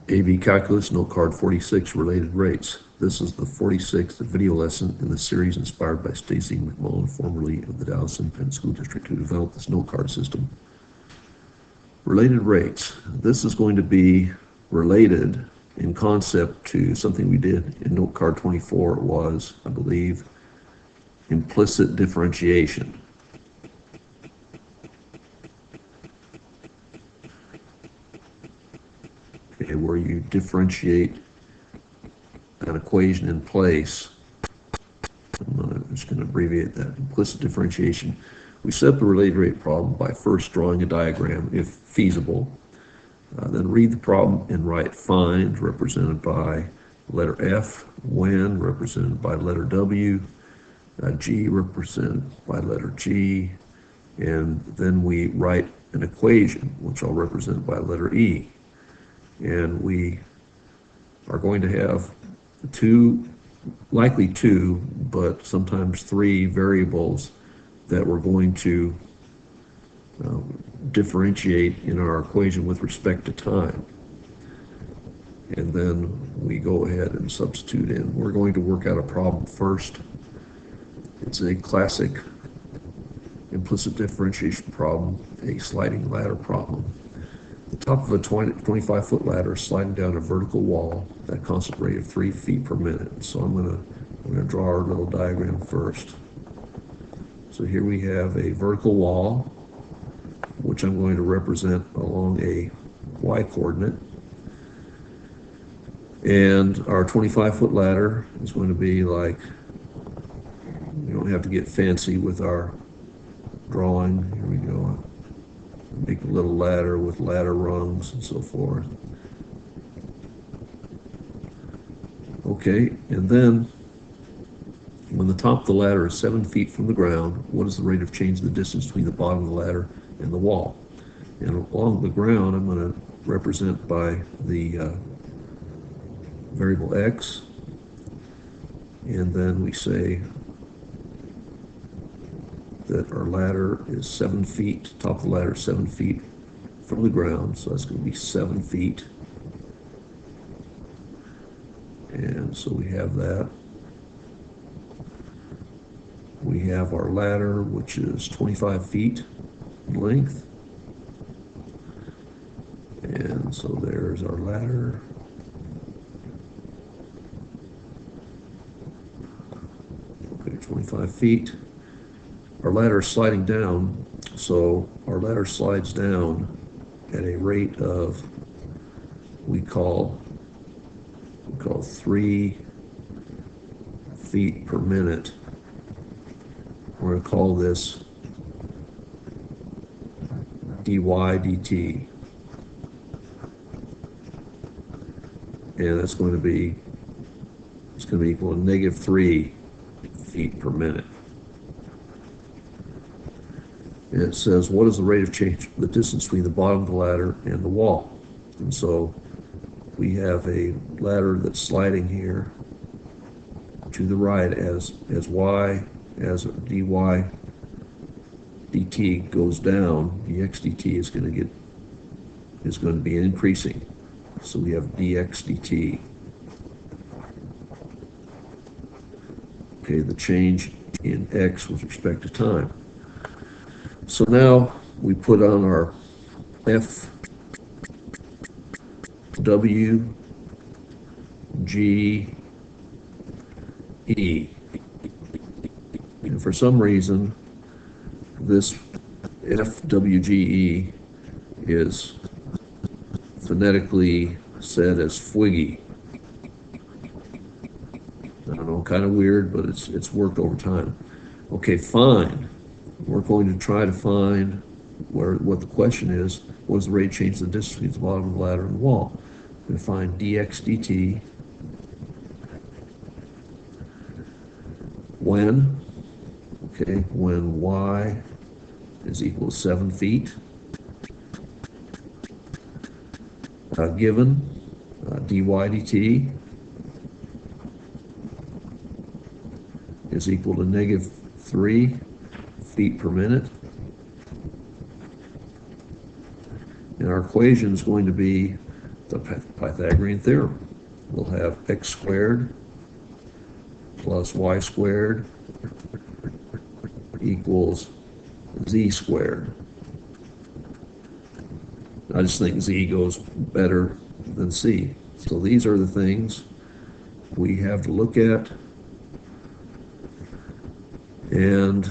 AV Calculus Note Card 46, Related Rates. This is the 46th video lesson in the series inspired by Stacy McMullen, formerly of the Dallas Independent School District, who developed this note card system. Related rates. This is going to be related in concept to something we did in Note Card 24. It was, I believe, implicit differentiation. Okay, where you differentiate an equation in place. I'm just going to abbreviate that. Implicit differentiation. We set up the related rate problem by first drawing a diagram, if feasible. Then read the problem and write find, represented by letter F, when, represented by letter W, G, represented by letter G, and then we write an equation, which I'll represent by letter E. And we are going to have likely two, but sometimes three variables that we're going to differentiate in our equation with respect to time. And then we go ahead and substitute in. We're going to work out a problem first. It's a classic implicit differentiation problem, a sliding ladder problem. The top of a 25-foot ladder is sliding down a vertical wall at a constant rate of 3 feet per minute. So I'm going to draw our little diagram first. So here we have a vertical wall, which I'm going to represent along a y-coordinate. And our 25-foot ladder is going to be like, you don't have to get fancy with our drawing. Here we go. Make a little ladder with ladder rungs and so forth. Okay, and then when the top of the ladder is 7 feet from the ground, what is the rate of change of the distance between the bottom of the ladder and the wall? And along the ground, I'm going to represent by the variable x, and then we say that our ladder is 7 feet, top of the ladder is 7 feet from the ground, so that's going to be 7 feet. And so we have that. We have our ladder, which is 25 feet in length. And so there's our ladder. Okay, 25 feet. Our ladder is sliding down, so our ladder slides down at a rate of, we call 3 feet per minute. We're going to call this dy dt. And that's going to be, it's going to be equal to -3 feet per minute. And it says, what is the rate of change, the distance between the bottom of the ladder and the wall? And so we have a ladder that's sliding here to the right as y, as dy dt goes down, dx dt is going to be increasing. So we have dx dt. Okay, the change in x with respect to time. So now we put on our F, W, G, E. And for some reason, this F, W, G, E is phonetically said as Fwiggy. I don't know, kind of weird, but it's worked over time. Okay, fine. We're going to try to find what the question is. What is the rate change the distance between the bottom of the ladder and the wall? We're going to find dx dt when y is equal to 7 feet, given dy dt is equal to -3 feet per minute. And our equation is going to be the Pythagorean theorem. We'll have x squared plus y squared equals z squared. I just think z goes better than c. So these are the things we have to look at. And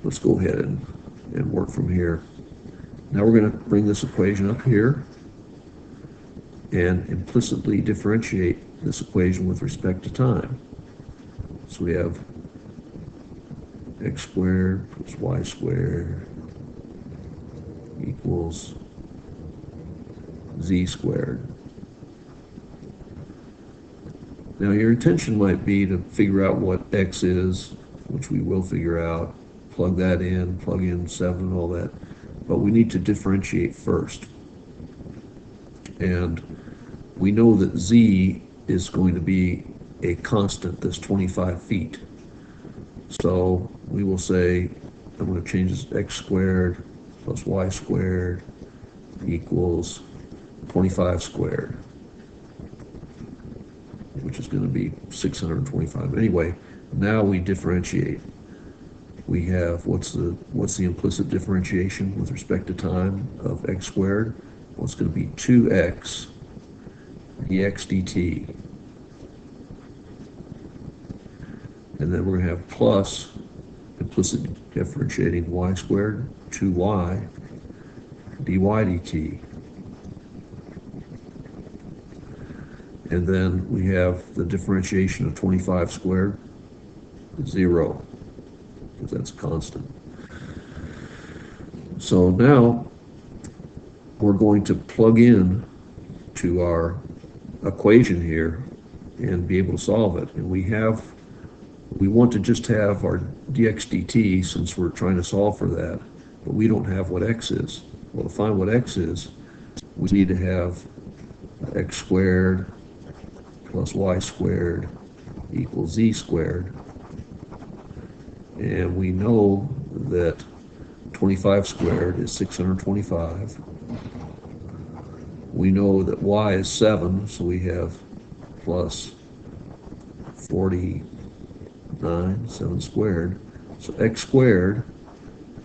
let's go ahead and work from here. Now we're going to bring this equation up here and implicitly differentiate this equation with respect to time. So we have x squared plus y squared equals z squared. Now your intention might be to figure out what x is, which we will figure out, plug that in, plug in 7 and all that, but we need to differentiate first. And we know that z is going to be a constant, this 25 feet. So we will say, I'm going to change this x squared plus y squared equals 25 squared, which is going to be 625. Anyway, now we differentiate. We have, what's the implicit differentiation with respect to time of x squared? Well, it's going to be 2x dx dt. And then we're going to have plus implicit differentiating y squared, 2y dy dt. And then we have the differentiation of 25 squared, 0, because that's constant. So now we're going to plug in to our equation here and be able to solve it. And we want to just have our dx dt since we're trying to solve for that, but we don't have what x is. Well, to find what x is, we need to have x squared plus y squared equals z squared. And we know that 25 squared is 625. We know that y is 7, so we have plus 49, 7 squared. So x squared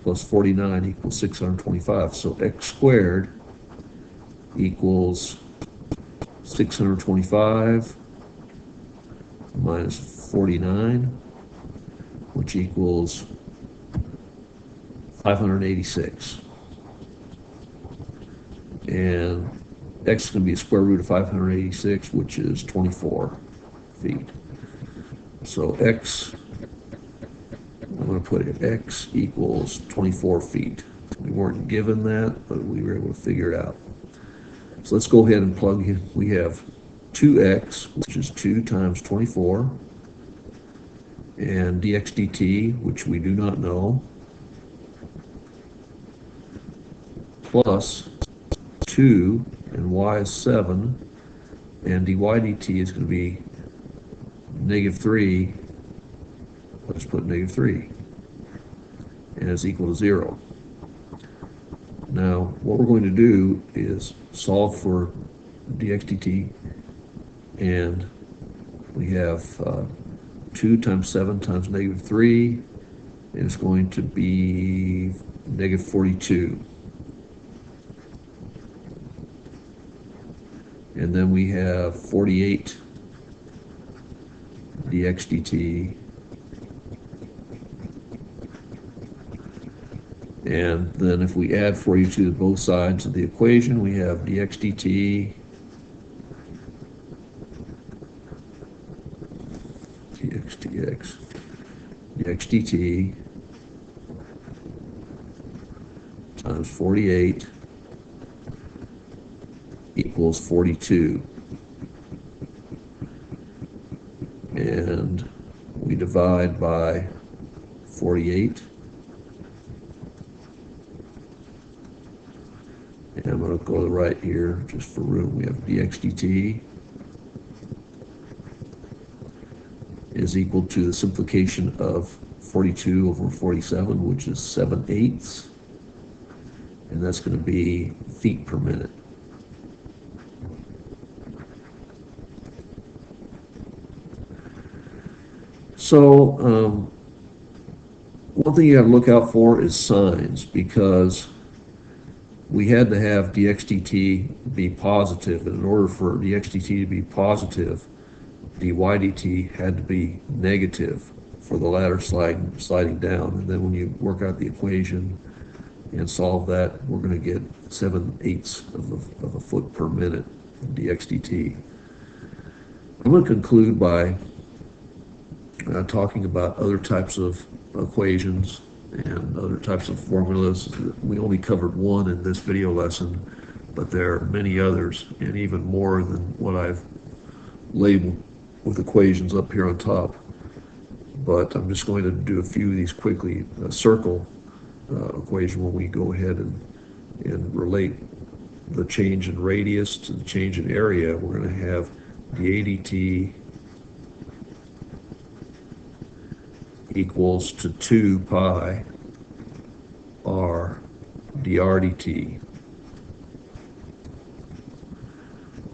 plus 49 equals 625. So x squared equals 625 minus 49, which equals 586. And x is going to be a square root of 586, which is 24 feet. So x, I'm going to put it, x equals 24 feet. We weren't given that, but we were able to figure it out. So let's go ahead and plug in. We have 2x, which is 2 times 24, and dx dt, which we do not know, plus 2, and y is 7, and dy dt is going to be negative 3. Let's put negative 3, and it's equal to 0. Now, what we're going to do is solve for dx dt, and we have 2 times 7 times negative 3, and it's going to be negative 42. And then we have 48 dx dt, and then if we add 42 to both sides of the equation, we have dx dt dx dt times 48 equals 42. And we divide by 48. And I'm going to go to the right here just for room. We have dx dt is equal to the simplification of 42 over 47, which is 7/8. And that's going to be feet per minute. So one thing you got to look out for is signs, because we had to have dxdt be positive, and in order for dxdt to be positive, dydt had to be negative for the ladder sliding down. And then when you work out the equation and solve that, we're going to get 7/8 of a foot per minute dxdt. I'm going to conclude by talking about other types of equations and other types of formulas. We only covered one in this video lesson, but there are many others, and even more than what I've labeled with equations up here on top. But I'm just going to do a few of these quickly. A circle equation, when we go ahead and relate the change in radius to the change in area, we're going to have dAdt equals to 2 pi r dr dt.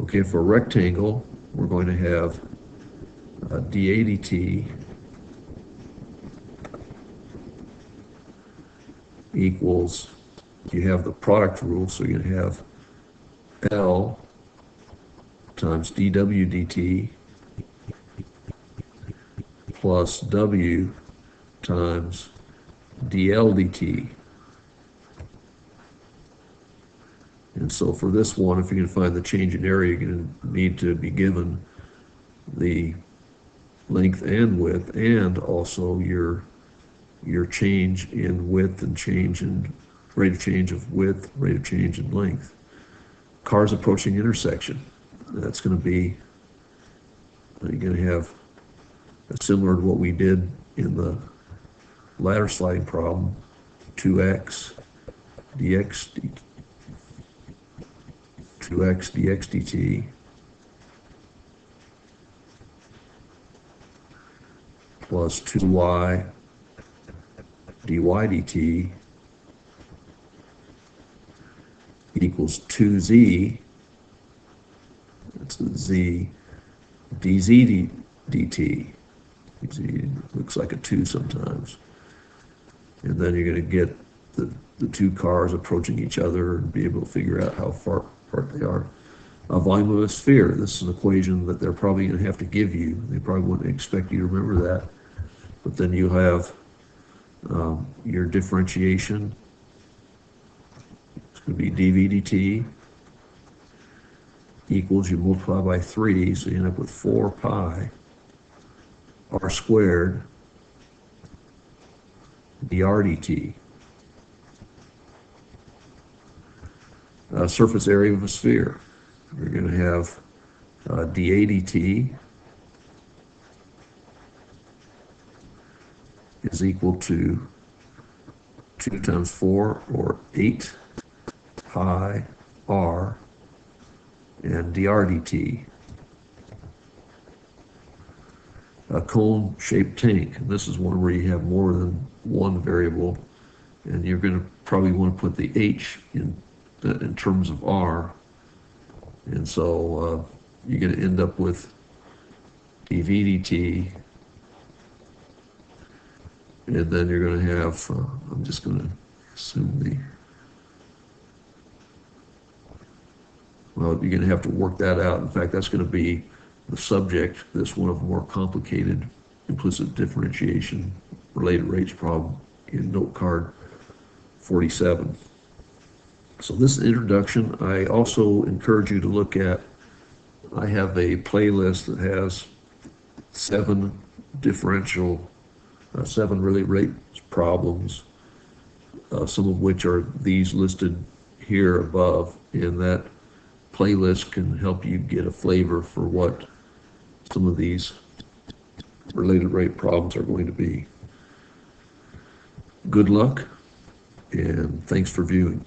Okay, for a rectangle, we're going to have dAdt equals, you have the product rule, so you're going to have L times dw dt plus W times dl dt. And so for this one, if you're going to find the change in area, you're going to need to be given the length and width, and also your change in width and change in rate of change of width, rate of change in length. Cars approaching intersection. That's going to be, you're going to have similar to what we did in the ladder sliding problem, 2x dx 2x dx dt plus 2y dy dt equals 2z, that's a z, dz dt. It looks like a 2 sometimes. And then you're going to get the two cars approaching each other and be able to figure out how far apart they are. A volume of a sphere. This is an equation that they're probably going to have to give you. They probably wouldn't expect you to remember that. But then you have your differentiation. It's going to be dv dt equals, you multiply by 3, so you end up with 4 pi r squared dr dt. Surface area of a sphere. You're going to have dAdt is equal to 2 times 4, or 8 pi r, and dr dt. A cone-shaped tank. And this is one where you have more than one variable, and you're going to probably want to put the h in terms of r, and so you're going to end up with dv dt, and then you're going to have, I'm just going to assume well, you're going to have to work that out. In fact, that's going to be the subject, this one of more complicated implicit differentiation related rates problem in Notecard 47. So this introduction, I also encourage you to look at, I have a playlist that has 7 related rates problems, some of which are these listed here above, and that playlist can help you get a flavor for what some of these related rate problems are going to be. Good luck, and thanks for viewing.